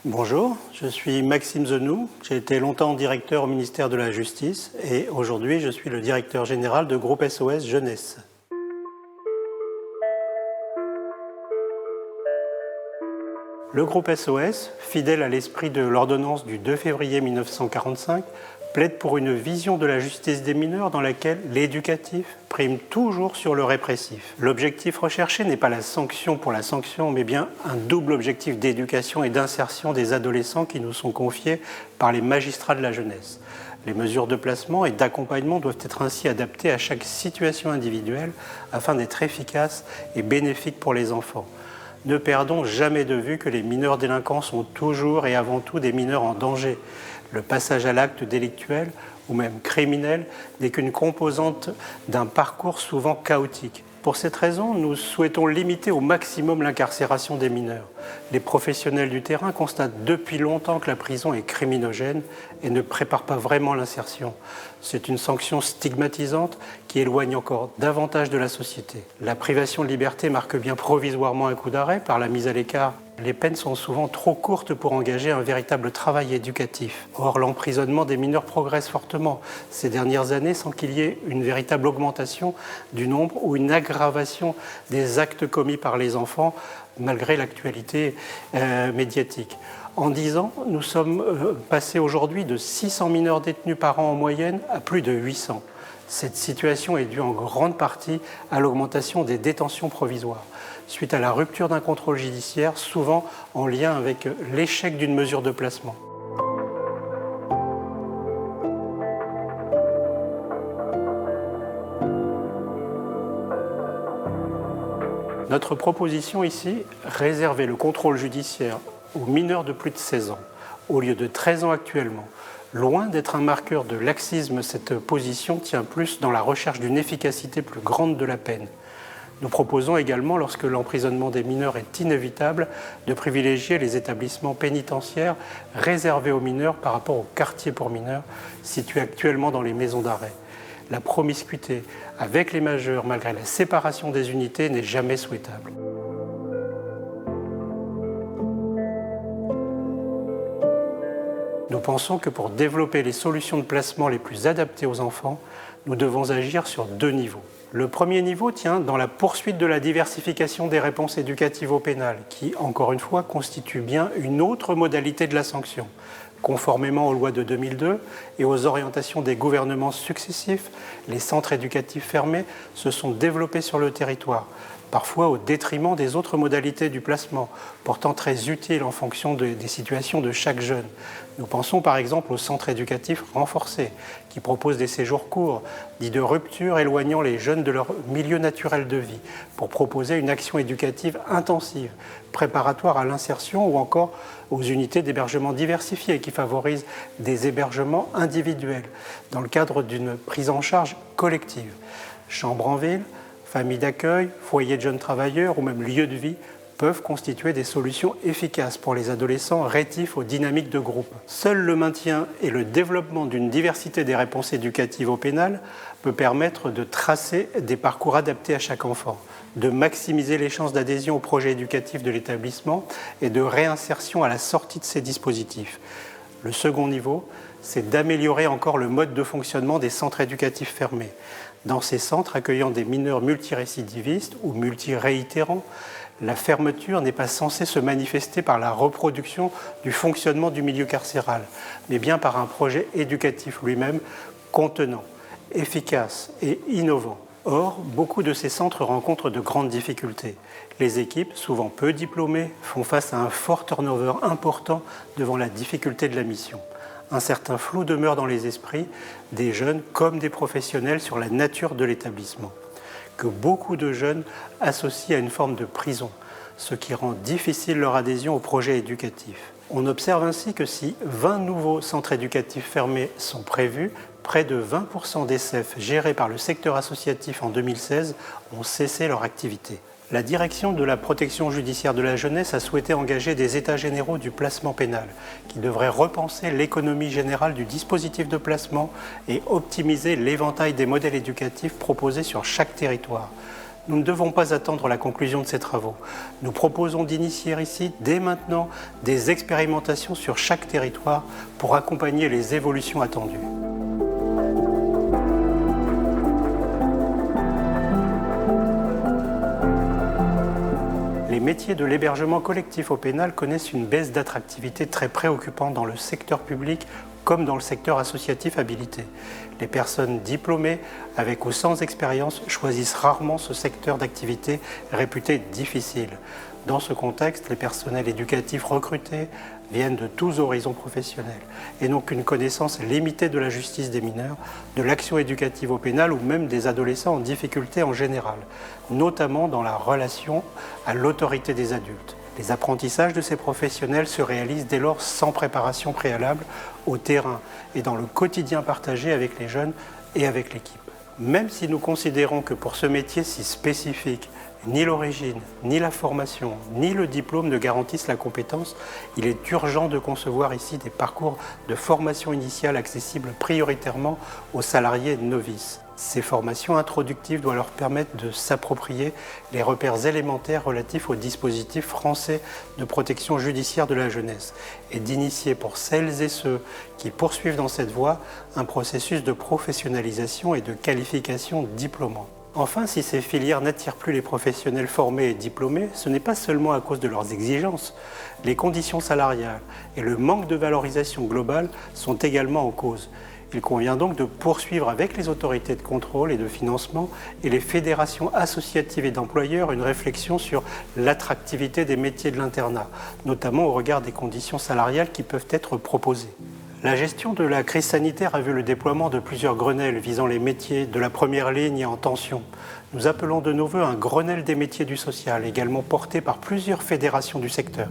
Bonjour, je suis Maxime Zenou, j'ai été longtemps directeur au ministère de la Justice et aujourd'hui je suis le directeur général de Groupe SOS Jeunesse. Le groupe SOS, fidèle à l'esprit de l'ordonnance du 2 février 1945, plaide pour une vision de la justice des mineurs dans laquelle l'éducatif prime toujours sur le répressif. L'objectif recherché n'est pas la sanction pour la sanction, mais bien un double objectif d'éducation et d'insertion des adolescents qui nous sont confiés par les magistrats de la jeunesse. Les mesures de placement et d'accompagnement doivent être ainsi adaptées à chaque situation individuelle afin d'être efficaces et bénéfiques pour les enfants. Ne perdons jamais de vue que les mineurs délinquants sont toujours et avant tout des mineurs en danger. Le passage à l'acte délictuel ou même criminel n'est qu'une composante d'un parcours souvent chaotique. Pour cette raison, nous souhaitons limiter au maximum l'incarcération des mineurs. Les professionnels du terrain constatent depuis longtemps que la prison est criminogène et ne prépare pas vraiment l'insertion. C'est une sanction stigmatisante qui éloigne encore davantage de la société. La privation de liberté marque bien provisoirement un coup d'arrêt par la mise à l'écart. Les peines sont souvent trop courtes pour engager un véritable travail éducatif. Or, l'emprisonnement des mineurs progresse fortement ces dernières années sans qu'il y ait une véritable augmentation du nombre ou une aggravation des actes commis par les enfants malgré l'actualité médiatique. En 10 ans, nous sommes passés aujourd'hui de 600 mineurs détenus par an en moyenne à plus de 800. Cette situation est due en grande partie à l'augmentation des détentions provisoires, suite à la rupture d'un contrôle judiciaire, souvent en lien avec l'échec d'une mesure de placement. Notre proposition ici, réserver le contrôle judiciaire aux mineurs de plus de 16 ans, au lieu de 13 ans actuellement. Loin d'être un marqueur de laxisme, cette position tient plus dans la recherche d'une efficacité plus grande de la peine. Nous proposons également, lorsque l'emprisonnement des mineurs est inévitable, de privilégier les établissements pénitentiaires réservés aux mineurs par rapport aux quartiers pour mineurs situés actuellement dans les maisons d'arrêt. La promiscuité avec les majeurs, malgré la séparation des unités, n'est jamais souhaitable. Nous pensons que pour développer les solutions de placement les plus adaptées aux enfants, nous devons agir sur 2 niveaux. Le premier niveau tient dans la poursuite de la diversification des réponses éducatives au pénal, qui, encore une fois, constitue bien une autre modalité de la sanction. Conformément aux lois de 2002 et aux orientations des gouvernements successifs, les centres éducatifs fermés se sont développés sur le territoire, parfois au détriment des autres modalités du placement, pourtant très utiles en fonction des situations de chaque jeune. Nous pensons par exemple aux centres éducatifs renforcés, qui proposent des séjours courts, dits de rupture, éloignant les jeunes de leur milieu naturel de vie, pour proposer une action éducative intensive, préparatoire à l'insertion ou encore aux unités d'hébergement diversifiées, qui favorisent des hébergements individuels, dans le cadre d'une prise en charge collective. Chambres en ville, familles d'accueil, foyers de jeunes travailleurs ou même lieux de vie peuvent constituer des solutions efficaces pour les adolescents rétifs aux dynamiques de groupe. Seul le maintien et le développement d'une diversité des réponses éducatives au pénal peut permettre de tracer des parcours adaptés à chaque enfant, de maximiser les chances d'adhésion au projet éducatif de l'établissement et de réinsertion à la sortie de ces dispositifs. Le second niveau, c'est d'améliorer encore le mode de fonctionnement des centres éducatifs fermés. Dans ces centres accueillant des mineurs multirécidivistes ou multiréitérants, la fermeture n'est pas censée se manifester par la reproduction du fonctionnement du milieu carcéral, mais bien par un projet éducatif lui-même contenant, efficace et innovant. Or, beaucoup de ces centres rencontrent de grandes difficultés. Les équipes, souvent peu diplômées, font face à un fort turnover important devant la difficulté de la mission. Un certain flou demeure dans les esprits des jeunes comme des professionnels sur la nature de l'établissement, que beaucoup de jeunes associent à une forme de prison, ce qui rend difficile leur adhésion au projet éducatif. On observe ainsi que si 20 nouveaux centres éducatifs fermés sont prévus, près de 20% des CEF gérés par le secteur associatif en 2016 ont cessé leur activité. La direction de la protection judiciaire de la jeunesse a souhaité engager des états généraux du placement pénal, qui devraient repenser l'économie générale du dispositif de placement et optimiser l'éventail des modèles éducatifs proposés sur chaque territoire. Nous ne devons pas attendre la conclusion de ces travaux. Nous proposons d'initier ici, dès maintenant, des expérimentations sur chaque territoire pour accompagner les évolutions attendues. Les métiers de l'hébergement collectif au pénal connaissent une baisse d'attractivité très préoccupante dans le secteur public comme dans le secteur associatif habilité. Les personnes diplômées avec ou sans expérience choisissent rarement ce secteur d'activité réputé difficile. Dans ce contexte, les personnels éducatifs recrutés viennent de tous horizons professionnels et n'ont qu'une connaissance limitée de la justice des mineurs, de l'action éducative au pénal ou même des adolescents en difficulté en général, notamment dans la relation à l'autorité des adultes. Les apprentissages de ces professionnels se réalisent dès lors sans préparation préalable au terrain et dans le quotidien partagé avec les jeunes et avec l'équipe. Même si nous considérons que pour ce métier si spécifique, ni l'origine, ni la formation, ni le diplôme ne garantissent la compétence, il est urgent de concevoir ici des parcours de formation initiale accessibles prioritairement aux salariés novices. Ces formations introductives doivent leur permettre de s'approprier les repères élémentaires relatifs aux dispositifs français de protection judiciaire de la jeunesse et d'initier pour celles et ceux qui poursuivent dans cette voie un processus de professionnalisation et de qualification diplômante. Enfin, si ces filières n'attirent plus les professionnels formés et diplômés, ce n'est pas seulement à cause de leurs exigences. Les conditions salariales et le manque de valorisation globale sont également en cause. Il convient donc de poursuivre avec les autorités de contrôle et de financement et les fédérations associatives et d'employeurs une réflexion sur l'attractivité des métiers de l'internat, notamment au regard des conditions salariales qui peuvent être proposées. La gestion de la crise sanitaire a vu le déploiement de plusieurs Grenelles visant les métiers de la première ligne et en tension. Nous appelons de nos vœux un Grenelle des métiers du social, également porté par plusieurs fédérations du secteur.